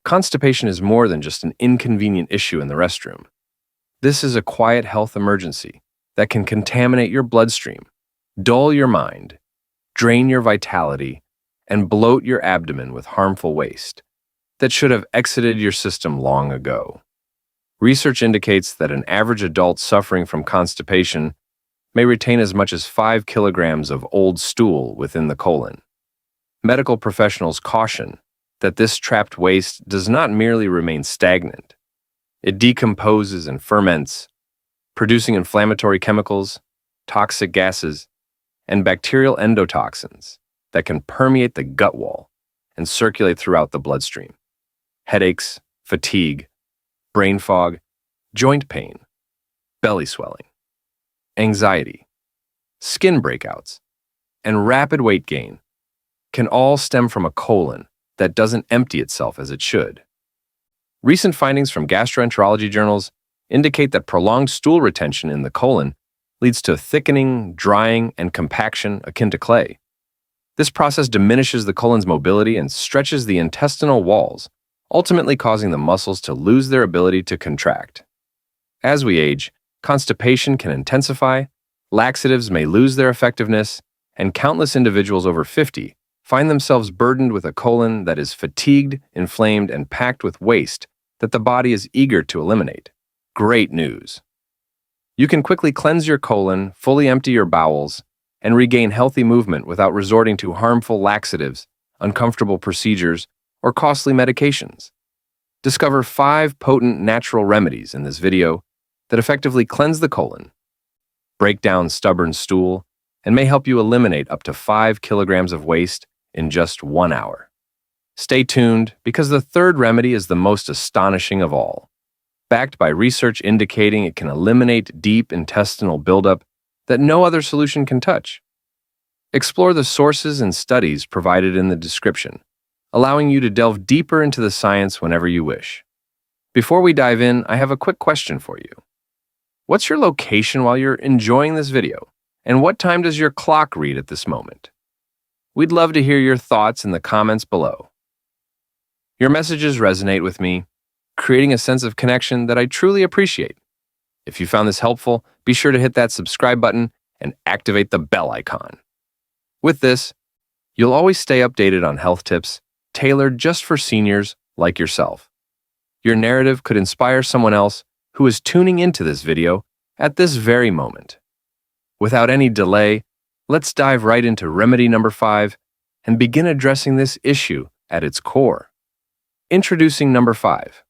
Constipation is more than just an inconvenient issue in the restroom. This is a quiet health emergency that can contaminate your bloodstream, dull your mind, drain your vitality, and bloat your abdomen with harmful waste that should have exited your system long ago. Research indicates that an average adult suffering from constipation may retain as much as 5 kilograms of old stool within the colon. Medical professionals caution that this trapped waste does not merely remain stagnant. It decomposes and ferments, producing inflammatory chemicals, toxic gases, and bacterial endotoxins that can permeate the gut wall and circulate throughout the bloodstream. Headaches, fatigue, brain fog, joint pain, belly swelling, anxiety, skin breakouts, and rapid weight gain can all stem from a colon that doesn't empty itself as it should. Recent findings from gastroenterology journals indicate that prolonged stool retention in the colon leads to thickening, drying, and compaction akin to clay. This process diminishes the colon's mobility and stretches the intestinal walls, ultimately causing the muscles to lose their ability to contract. As we age, constipation can intensify, laxatives may lose their effectiveness, and countless individuals over 50 find themselves burdened with a colon that is fatigued, inflamed, and packed with waste that the body is eager to eliminate. Great news! You can quickly cleanse your colon, fully empty your bowels, and regain healthy movement without resorting to harmful laxatives, uncomfortable procedures, or costly medications. Discover 5 potent natural remedies in this video that effectively cleanse the colon, break down stubborn stool, and may help you eliminate up to 5 kilograms of waste in just 1 hour. Stay tuned, because the third remedy is the most astonishing of all. Backed by research indicating it can eliminate deep intestinal buildup that no other solution can touch. Explore the sources and studies provided in the description, allowing you to delve deeper into the science whenever you wish. Before we dive in, I have a quick question for you. What's your location while you're enjoying this video? And what time does your clock read at this moment? We'd love to hear your thoughts in the comments below. Your messages resonate with me, creating a sense of connection that I truly appreciate. If you found this helpful, be sure to hit that subscribe button and activate the bell icon. With this, you'll always stay updated on health tips tailored just for seniors like yourself. Your narrative could inspire someone else who is tuning into this video at this very moment. Without any delay, let's dive right into remedy number 5 and begin addressing this issue at its core. Introducing number 5,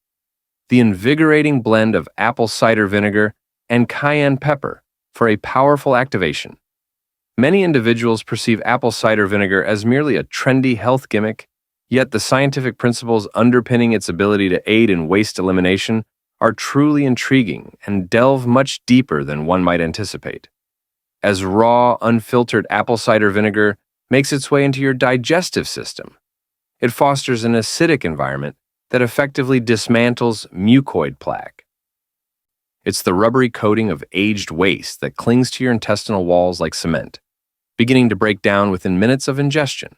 the invigorating blend of apple cider vinegar and cayenne pepper for a powerful activation. Many individuals perceive apple cider vinegar as merely a trendy health gimmick, yet the scientific principles underpinning its ability to aid in waste elimination are truly intriguing and delve much deeper than one might anticipate. As raw, unfiltered apple cider vinegar makes its way into your digestive system, it fosters an acidic environment that effectively dismantles mucoid plaque. It's the rubbery coating of aged waste that clings to your intestinal walls like cement, beginning to break down within minutes of ingestion.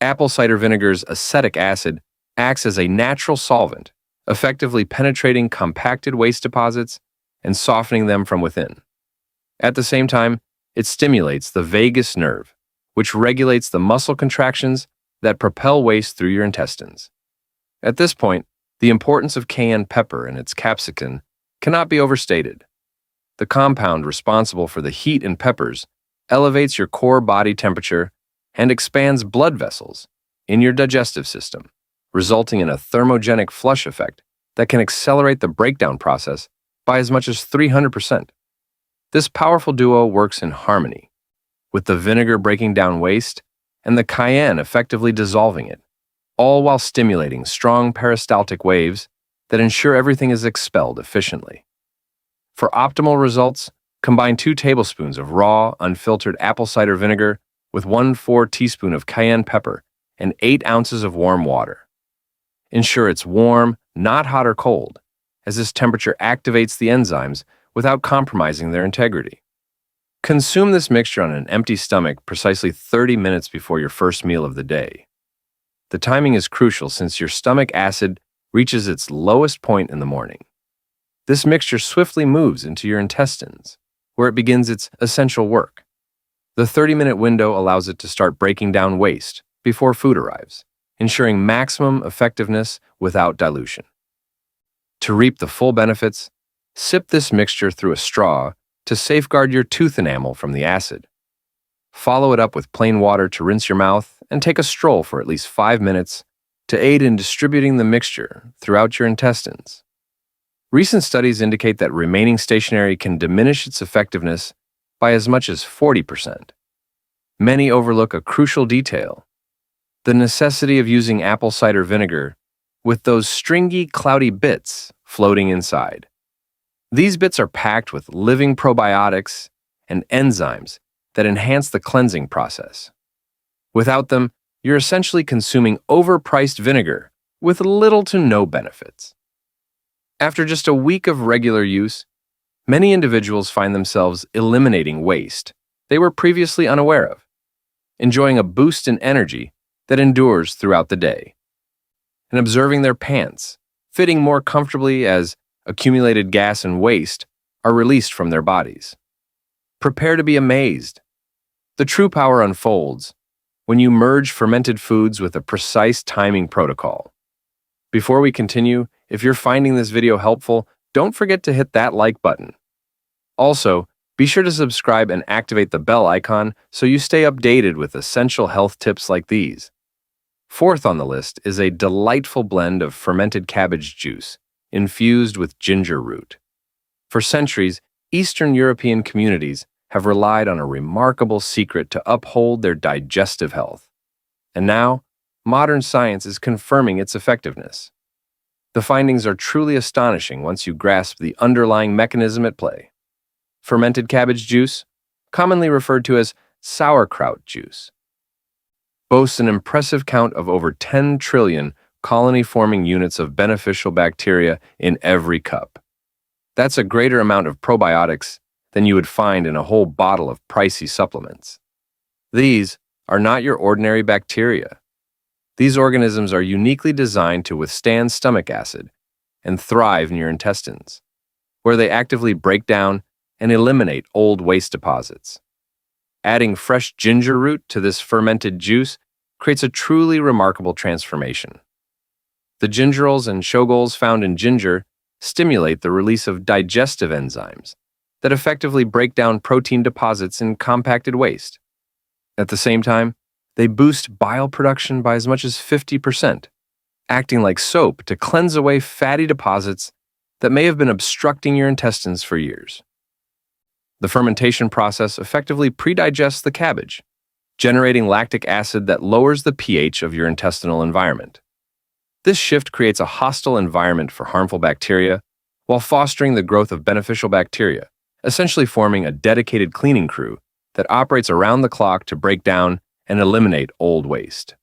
Apple cider vinegar's acetic acid acts as a natural solvent, effectively penetrating compacted waste deposits and softening them from within. At the same time, it stimulates the vagus nerve, which regulates the muscle contractions that propel waste through your intestines. At this point, the importance of cayenne pepper and its capsicum cannot be overstated. The compound responsible for the heat in peppers elevates your core body temperature and expands blood vessels in your digestive system, resulting in a thermogenic flush effect that can accelerate the breakdown process by as much as 300%. This powerful duo works in harmony, with the vinegar breaking down waste and the cayenne effectively dissolving it, all while stimulating strong peristaltic waves that ensure everything is expelled efficiently. For optimal results, combine 2 tablespoons of raw, unfiltered apple cider vinegar with 1/4 teaspoon of cayenne pepper and 8 ounces of warm water. Ensure it's warm, not hot or cold, as this temperature activates the enzymes without compromising their integrity. Consume this mixture on an empty stomach precisely 30 minutes before your first meal of the day. The timing is crucial since your stomach acid reaches its lowest point in the morning. This mixture swiftly moves into your intestines, where it begins its essential work. The 30-minute window allows it to start breaking down waste before food arrives, ensuring maximum effectiveness without dilution. To reap the full benefits, sip this mixture through a straw to safeguard your tooth enamel from the acid. Follow it up with plain water to rinse your mouth and take a stroll for at least 5 minutes to aid in distributing the mixture throughout your intestines. Recent studies indicate that remaining stationary can diminish its effectiveness by as much as 40%. Many overlook a crucial detail: the necessity of using apple cider vinegar with those stringy, cloudy bits floating inside. These bits are packed with living probiotics and enzymes that enhance the cleansing process. Without them, you're essentially consuming overpriced vinegar with little to no benefits. After just a week of regular use, many individuals find themselves eliminating waste they were previously unaware of, enjoying a boost in energy that endures throughout the day, and observing their pants fitting more comfortably as accumulated gas and waste are released from their bodies. Prepare to be amazed. The true power unfolds when you merge fermented foods with a precise timing protocol. Before we continue, if you're finding this video helpful, don't forget to hit that like button. Also, be sure to subscribe and activate the bell icon so you stay updated with essential health tips like these. Fourth on the list is a delightful blend of fermented cabbage juice infused with ginger root. For centuries, Eastern European communities have relied on a remarkable secret to uphold their digestive health. And now, modern science is confirming its effectiveness. The findings are truly astonishing once you grasp the underlying mechanism at play. Fermented cabbage juice, commonly referred to as sauerkraut juice, boasts an impressive count of over 10 trillion colony-forming units of beneficial bacteria in every cup. That's a greater amount of probiotics than you would find in a whole bottle of pricey supplements. These are not your ordinary bacteria. These organisms are uniquely designed to withstand stomach acid and thrive in your intestines, where they actively break down and eliminate old waste deposits. Adding fresh ginger root to this fermented juice creates a truly remarkable transformation. The gingerols and shogols found in ginger stimulate the release of digestive enzymes that effectively break down protein deposits in compacted waste. At the same time, they boost bile production by as much as 50%, acting like soap to cleanse away fatty deposits that may have been obstructing your intestines for years. The fermentation process effectively predigests the cabbage, generating lactic acid that lowers the pH of your intestinal environment. This shift creates a hostile environment for harmful bacteria while fostering the growth of beneficial bacteria, essentially forming a dedicated cleaning crew that operates around the clock to break down and eliminate old waste.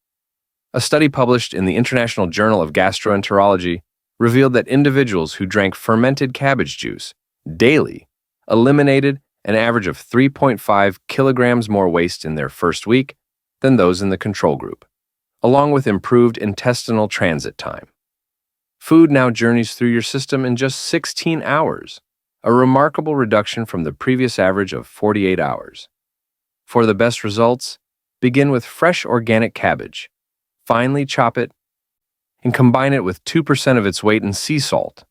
A study published in the International Journal of Gastroenterology revealed that individuals who drank fermented cabbage juice daily eliminated an average of 3.5 kilograms more waste in their first week than those in the control group, along with improved intestinal transit time. Food now journeys through your system in just 16 hours, a remarkable reduction from the previous average of 48 hours. For the best results, begin with fresh organic cabbage. Finely chop it and combine it with 2% of its weight in sea salt.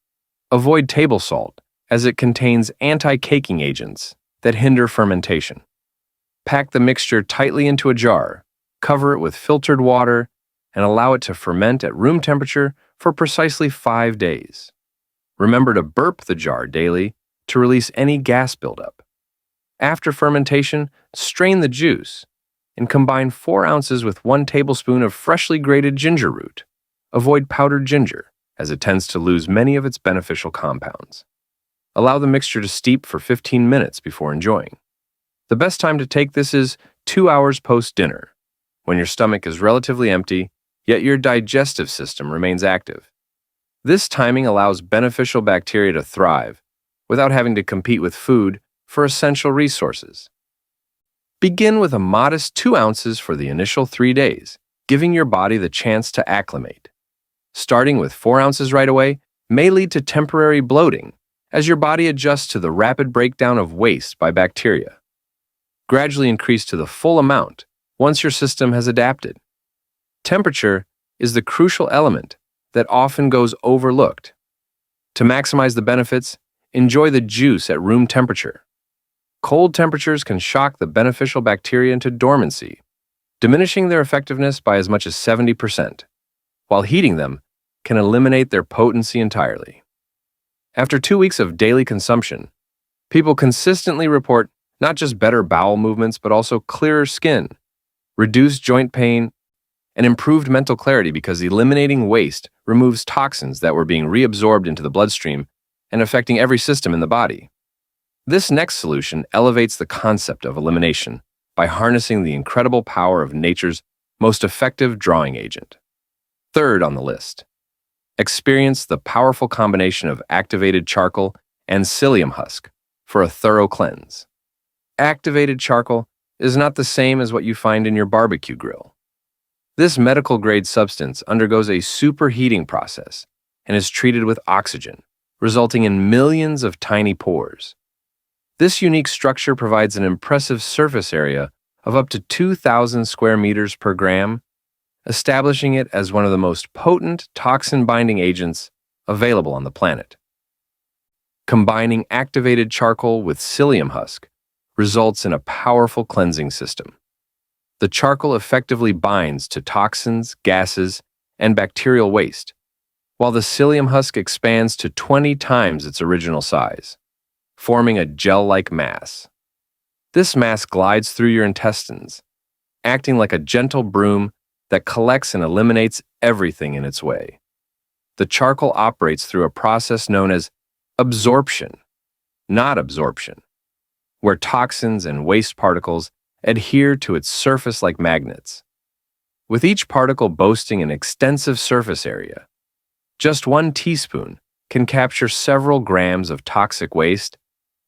Avoid table salt, as it contains anti-caking agents that hinder fermentation. Pack the mixture tightly into a jar, cover it with filtered water, and allow it to ferment at room temperature for precisely 5 days. Remember to burp the jar daily to release any gas buildup. After fermentation, strain the juice and combine 4 ounces with 1 tablespoon of freshly grated ginger root. Avoid powdered ginger, as it tends to lose many of its beneficial compounds. Allow the mixture to steep for 15 minutes before enjoying. The best time to take this is 2 hours post-dinner, when your stomach is relatively empty, yet your digestive system remains active. This timing allows beneficial bacteria to thrive without having to compete with food for essential resources. Begin with a modest 2 ounces for the initial 3 days, giving your body the chance to acclimate. Starting with 4 ounces right away may lead to temporary bloating as your body adjusts to the rapid breakdown of waste by bacteria. Gradually increase to the full amount once your system has adapted. Temperature is the crucial element that often goes overlooked. To maximize the benefits, enjoy the juice at room temperature. Cold temperatures can shock the beneficial bacteria into dormancy, diminishing their effectiveness by as much as 70%, while heating them can eliminate their potency entirely. After 2 weeks of daily consumption, people consistently report not just better bowel movements, but also clearer skin, reduced joint pain, and improved mental clarity because eliminating waste removes toxins that were being reabsorbed into the bloodstream and affecting every system in the body. This next solution elevates the concept of elimination by harnessing the incredible power of nature's most effective drawing agent. Third on the list, experience the powerful combination of activated charcoal and psyllium husk for a thorough cleanse. Activated charcoal is not the same as what you find in your barbecue grill. This medical-grade substance undergoes a superheating process and is treated with oxygen, resulting in millions of tiny pores. This unique structure provides an impressive surface area of up to 2,000 square meters per gram, establishing it as one of the most potent toxin-binding agents available on the planet. Combining activated charcoal with psyllium husk results in a powerful cleansing system. The charcoal effectively binds to toxins, gases, and bacterial waste, while the psyllium husk expands to 20 times its original size, forming a gel-like mass. This mass glides through your intestines, acting like a gentle broom that collects and eliminates everything in its way. The charcoal operates through a process known as absorption, not absorption, where toxins and waste particles adhere to its surface like magnets. With each particle boasting an extensive surface area, just 1 teaspoon can capture several grams of toxic waste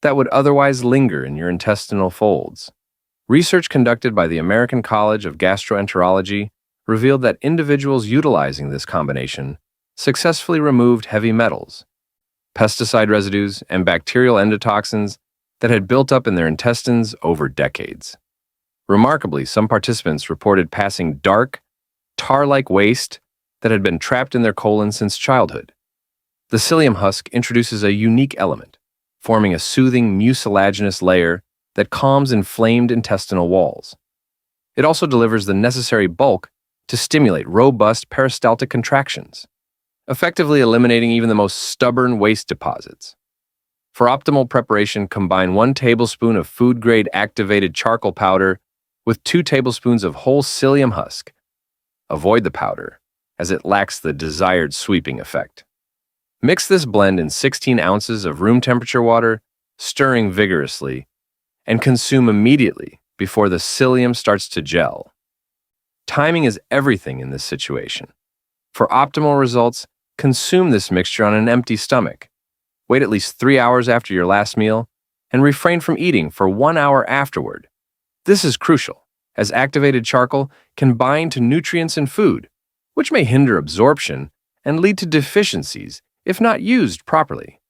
that would otherwise linger in your intestinal folds. Research conducted by the American College of Gastroenterology revealed that individuals utilizing this combination successfully removed heavy metals, pesticide residues, and bacterial endotoxins that had built up in their intestines over decades. Remarkably, some participants reported passing dark, tar-like waste that had been trapped in their colon since childhood. The psyllium husk introduces a unique element, forming a soothing mucilaginous layer that calms inflamed intestinal walls. It also delivers the necessary bulk to stimulate robust peristaltic contractions, effectively eliminating even the most stubborn waste deposits. For optimal preparation, combine 1 tablespoon of food-grade activated charcoal powder with 2 tablespoons of whole psyllium husk. Avoid the powder, as it lacks the desired sweeping effect. Mix this blend in 16 ounces of room temperature water, stirring vigorously, and consume immediately before the psyllium starts to gel. Timing is everything in this situation. For optimal results, consume this mixture on an empty stomach. Wait at least 3 hours after your last meal, and refrain from eating for 1 hour afterward. This is crucial, as activated charcoal can bind to nutrients in food, which may hinder absorption and lead to deficiencies if not used properly.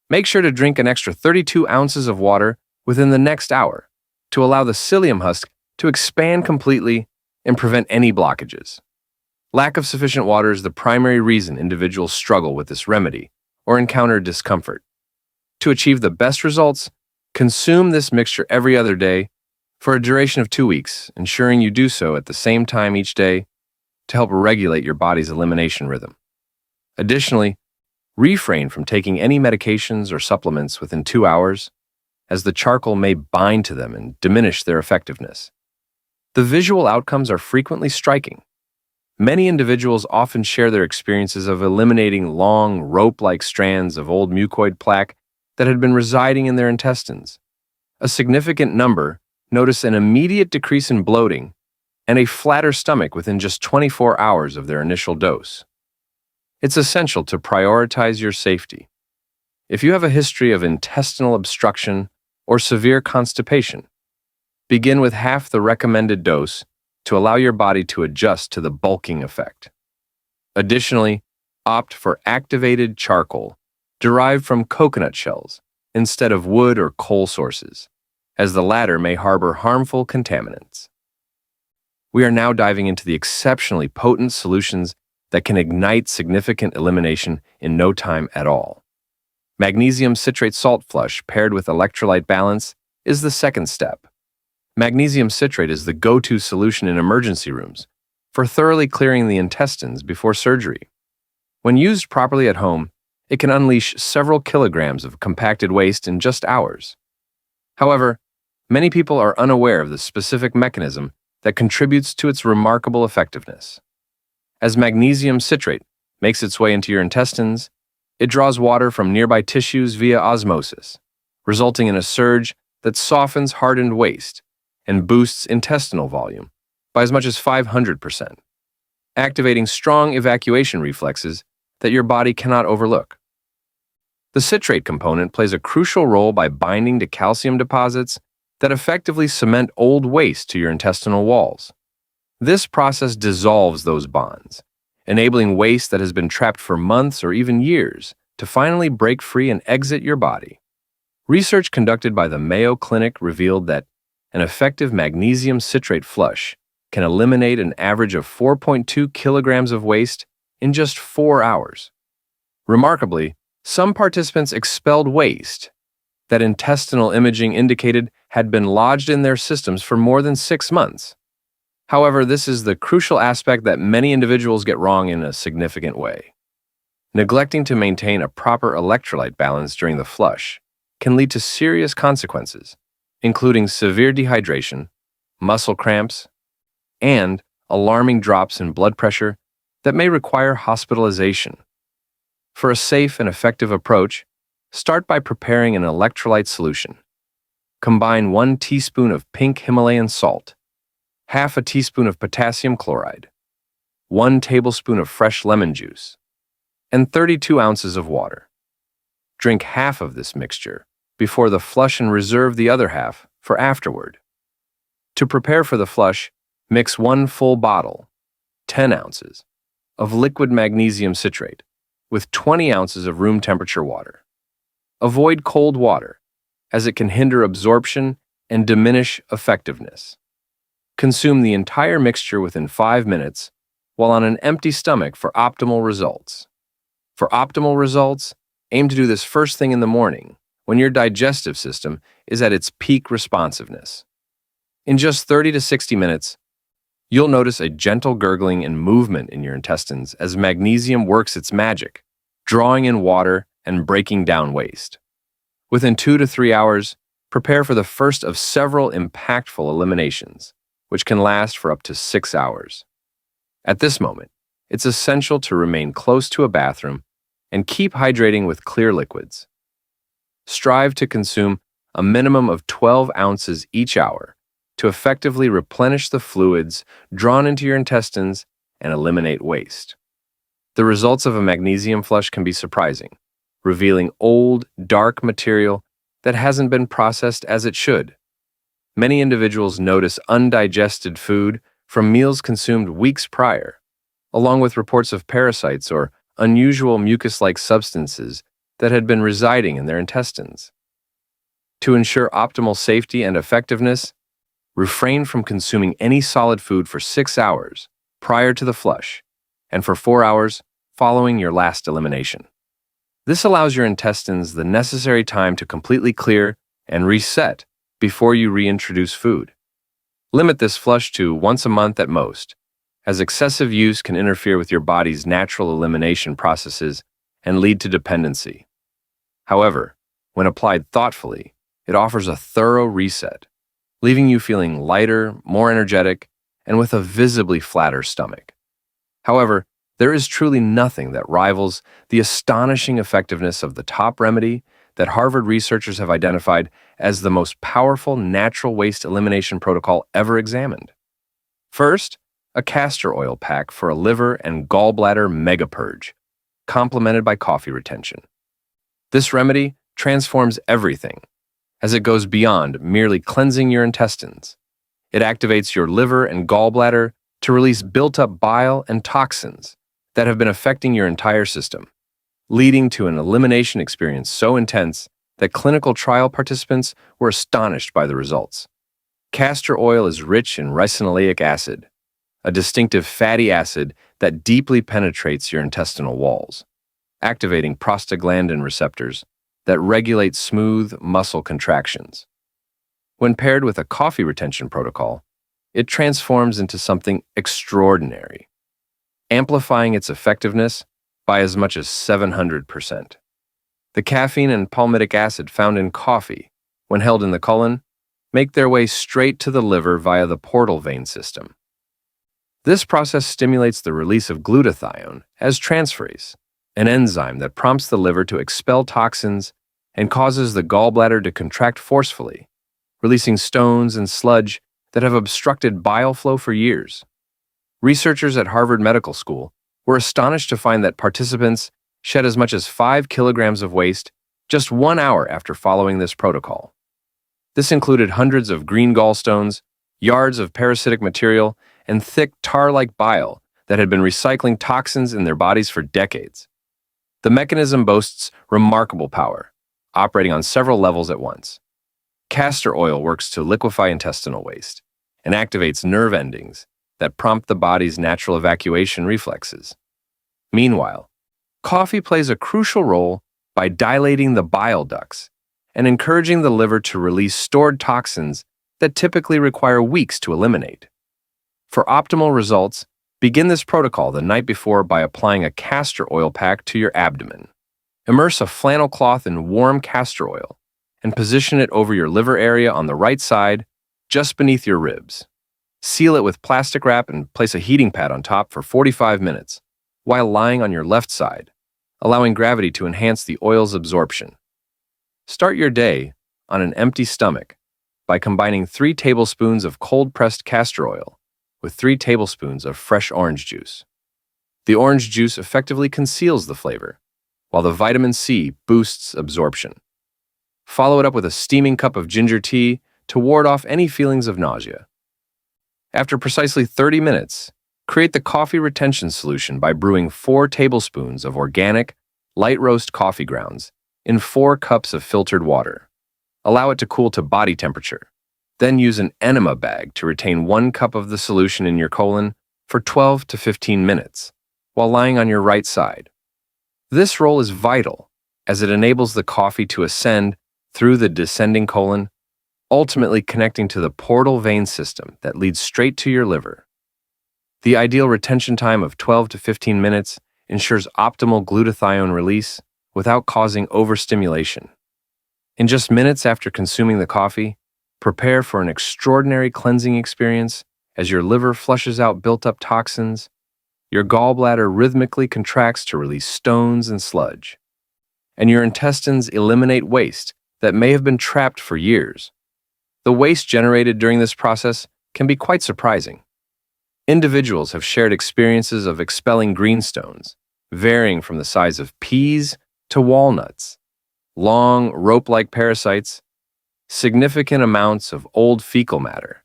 Make sure to drink an extra 32 ounces of water within the next hour to allow the psyllium husk to expand completely and prevent any blockages. Lack of sufficient water is the primary reason individuals struggle with this remedy or encounter discomfort. To achieve the best results, consume this mixture every other day for a duration of 2 weeks, ensuring you do so at the same time each day to help regulate your body's elimination rhythm. Additionally, refrain from taking any medications or supplements within 2 hours, as the charcoal may bind to them and diminish their effectiveness. The visual outcomes are frequently striking. Many individuals often share their experiences of eliminating long, rope-like strands of old mucoid plaque that had been residing in their intestines. A significant number notice an immediate decrease in bloating and a flatter stomach within just 24 hours of their initial dose. It's essential to prioritize your safety. If you have a history of intestinal obstruction or severe constipation, begin with half the recommended dose to allow your body to adjust to the bulking effect. Additionally, opt for activated charcoal derived from coconut shells instead of wood or coal sources, as the latter may harbor harmful contaminants. We are now diving into the exceptionally potent solutions that can ignite significant elimination in no time at all. Magnesium citrate salt flush paired with electrolyte balance is the second step. Magnesium citrate is the go-to solution in emergency rooms for thoroughly clearing the intestines before surgery. When used properly at home, it can unleash several kilograms of compacted waste in just hours. However, many people are unaware of the specific mechanism that contributes to its remarkable effectiveness. As magnesium citrate makes its way into your intestines, it draws water from nearby tissues via osmosis, resulting in a surge that softens hardened waste and boosts intestinal volume by as much as 500%, activating strong evacuation reflexes that your body cannot overlook. The citrate component plays a crucial role by binding to calcium deposits that effectively cement old waste to your intestinal walls. This process dissolves those bonds, enabling waste that has been trapped for months or even years to finally break free and exit your body. Research conducted by the Mayo Clinic revealed that an effective magnesium citrate flush can eliminate an average of 4.2 kilograms of waste in just 4 hours. Remarkably, some participants expelled waste that intestinal imaging indicated had been lodged in their systems for more than 6 months. However, this is the crucial aspect that many individuals get wrong in a significant way. Neglecting to maintain a proper electrolyte balance during the flush can lead to serious consequences, including severe dehydration, muscle cramps, and alarming drops in blood pressure that may require hospitalization. For a safe and effective approach, start by preparing an electrolyte solution. Combine 1 teaspoon of pink Himalayan salt, half a teaspoon of potassium chloride, 1 tablespoon of fresh lemon juice, and 32 ounces of water. Drink half of this mixture before the flush and reserve the other half for afterward. To prepare for the flush, mix 1 full bottle, 10 ounces, of liquid magnesium citrate with 20 ounces of room temperature water. Avoid cold water, as it can hinder absorption and diminish effectiveness. Consume the entire mixture within 5 minutes while on an empty stomach for optimal results. For optimal results, aim to do this first thing in the morning when your digestive system is at its peak responsiveness. In just 30 to 60 minutes, you'll notice a gentle gurgling and movement in your intestines as magnesium works its magic, drawing in water and breaking down waste. Within 2 to 3 hours, prepare for the first of several impactful eliminations, which can last for up to 6 hours. At this moment, it's essential to remain close to a bathroom and keep hydrating with clear liquids. Strive to consume a minimum of 12 ounces each hour to effectively replenish the fluids drawn into your intestines and eliminate waste. The results of a magnesium flush can be surprising, revealing old, dark material that hasn't been processed as it should. Many individuals notice undigested food from meals consumed weeks prior, along with reports of parasites or unusual mucus-like substances that had been residing in their intestines. To ensure optimal safety and effectiveness, refrain from consuming any solid food for 6 hours prior to the flush and for 4 hours following your last elimination. This allows your intestines the necessary time to completely clear and reset before you reintroduce food. Limit this flush to once a month at most, as excessive use can interfere with your body's natural elimination processes and lead to dependency. However, when applied thoughtfully, it offers a thorough reset, leaving you feeling lighter, more energetic, and with a visibly flatter stomach. However, there is truly nothing that rivals the astonishing effectiveness of the top remedy that Harvard researchers have identified as the most powerful natural waste elimination protocol ever examined. First, a castor oil pack for a liver and gallbladder mega purge, complemented by coffee retention. This remedy transforms everything, as it goes beyond merely cleansing your intestines. It activates your liver and gallbladder to release built-up bile and toxins that have been affecting your entire system, leading to an elimination experience so intense that clinical trial participants were astonished by the results. Castor oil is rich in ricinoleic acid, a distinctive fatty acid that deeply penetrates your intestinal walls, activating prostaglandin receptors that regulate smooth muscle contractions. When paired with a coffee retention protocol, it transforms into something extraordinary, amplifying its effectiveness by as much as 700%. The caffeine and palmitic acid found in coffee, when held in the colon, make their way straight to the liver via the portal vein system. This process stimulates the release of glutathione as transferase, an enzyme that prompts the liver to expel toxins and causes the gallbladder to contract forcefully, releasing stones and sludge that have obstructed bile flow for years. Researchers at Harvard Medical School were astonished to find that participants shed as much as 5 kilograms of waste just 1 hour after following this protocol. This included hundreds of green gallstones, yards of parasitic material, and thick tar-like bile that had been recycling toxins in their bodies for decades. The mechanism boasts remarkable power, operating on several levels at once. Castor oil works to liquefy intestinal waste and activates nerve endings that prompt the body's natural evacuation reflexes. Meanwhile, coffee plays a crucial role by dilating the bile ducts and encouraging the liver to release stored toxins that typically require weeks to eliminate. For optimal results, begin this protocol the night before by applying a castor oil pack to your abdomen. Immerse a flannel cloth in warm castor oil and position it over your liver area on the right side, just beneath your ribs. Seal it with plastic wrap and place a heating pad on top for 45 minutes while lying on your left side, allowing gravity to enhance the oil's absorption. Start your day on an empty stomach by combining 3 tablespoons of cold-pressed castor oil with 3 tablespoons of fresh orange juice. The orange juice effectively conceals the flavor, while the vitamin C boosts absorption. Follow it up with a steaming cup of ginger tea to ward off any feelings of nausea. After precisely 30 minutes, create the coffee retention solution by brewing 4 tablespoons of organic, light roast coffee grounds in 4 cups of filtered water. Allow it to cool to body temperature. Then use an enema bag to retain 1 cup of the solution in your colon for 12 to 15 minutes while lying on your right side. This role is vital as it enables the coffee to ascend through the descending colon, ultimately connecting to the portal vein system that leads straight to your liver. The ideal retention time of 12 to 15 minutes ensures optimal glutathione release without causing overstimulation. In just minutes after consuming the coffee, prepare for an extraordinary cleansing experience as your liver flushes out built-up toxins, your gallbladder rhythmically contracts to release stones and sludge, and your intestines eliminate waste that may have been trapped for years. The waste generated during this process can be quite surprising. Individuals have shared experiences of expelling greenstones, varying from the size of peas to walnuts, long, rope-like parasites, significant amounts of old fecal matter,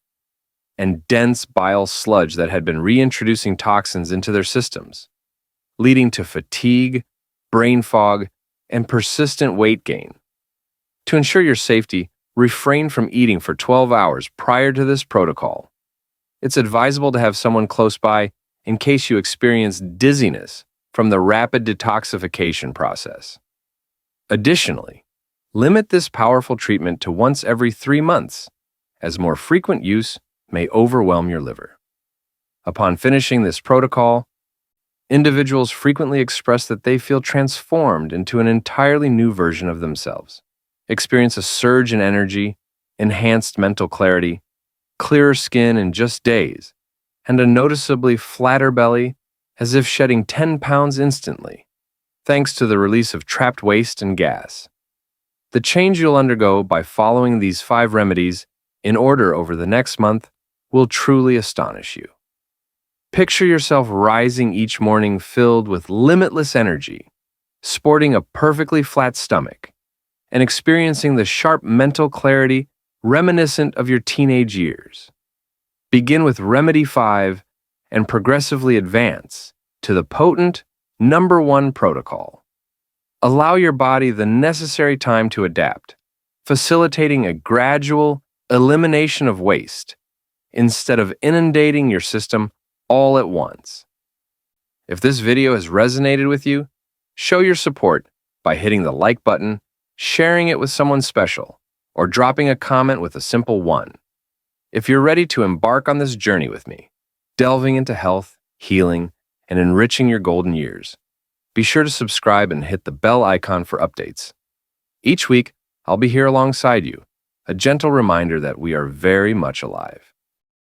and dense bile sludge that had been reintroducing toxins into their systems, leading to fatigue, brain fog, and persistent weight gain. To ensure your safety, refrain from eating for 12 hours prior to this protocol. It's advisable to have someone close by in case you experience dizziness from the rapid detoxification process. Additionally, limit this powerful treatment to once every 3 months, as more frequent use may overwhelm your liver. Upon finishing this protocol, individuals frequently express that they feel transformed into an entirely new version of themselves, experience a surge in energy, enhanced mental clarity, clearer skin in just days, and a noticeably flatter belly, as if shedding 10 pounds instantly, thanks to the release of trapped waste and gas. The change you'll undergo by following these 5 remedies in order over the next month will truly astonish you. Picture yourself rising each morning filled with limitless energy, sporting a perfectly flat stomach, and experiencing the sharp mental clarity reminiscent of your teenage years. Begin with Remedy 5 and progressively advance to the potent #1 protocol. Allow your body the necessary time to adapt, facilitating a gradual elimination of waste instead of inundating your system all at once. If this video has resonated with you, show your support by hitting the like button, sharing it with someone special, or dropping a comment with a simple one. If you're ready to embark on this journey with me, delving into health, healing, and enriching your golden years, be sure to subscribe and hit the bell icon for updates. Each week, I'll be here alongside you, a gentle reminder that we are very much alive.